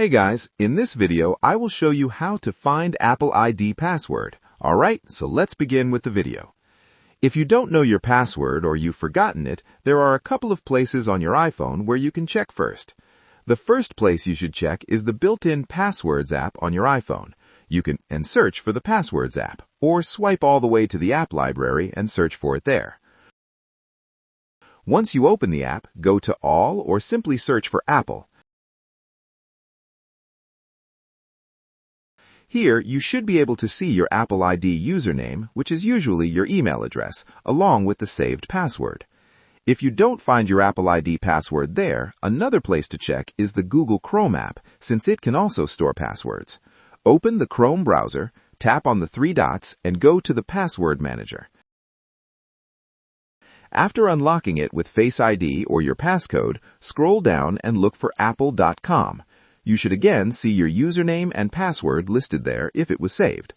Hey guys, in this video I will show you how to find Apple ID password. Alright, so let's begin with the video. If you don't know your password or you've forgotten it, there are a couple of places on your iPhone where you can check first. The first place you should check is the built-in Passwords app on your iPhone. You can search for the Passwords app, or swipe all the way to the app library and search for it there. Once you open the app, go to All or simply search for Apple. Here, you should be able to see your Apple ID username, which is usually your email address, along with the saved password. If you don't find your Apple ID password there, another place to check is the Google Chrome app, since it can also store passwords. Open the Chrome browser, tap on the three dots, and go to the Password Manager. After unlocking it with Face ID or your passcode, scroll down and look for apple.com. You should again see your username and password listed there if it was saved.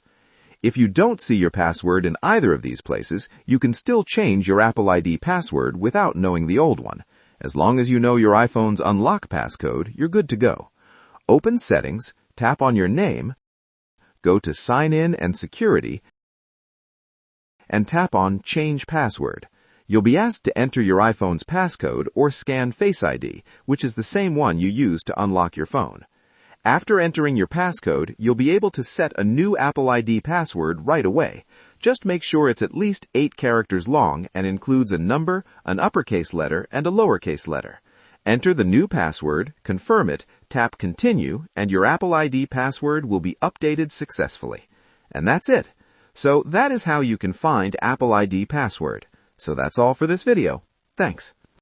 If you don't see your password in either of these places, you can still change your Apple ID password without knowing the old one. As long as you know your iPhone's unlock passcode, you're good to go. Open Settings, tap on your name, go to Sign In and Security, and tap on Change Password. You'll be asked to enter your iPhone's passcode or scan Face ID, which is the same one you use to unlock your phone. After entering your passcode, you'll be able to set a new Apple ID password right away. Just make sure it's at least 8 characters long and includes a number, an uppercase letter, and a lowercase letter. Enter the new password, confirm it, tap Continue, and your Apple ID password will be updated successfully. And that's it. So that is how you can find Apple ID password. So that's all for this video. Thanks.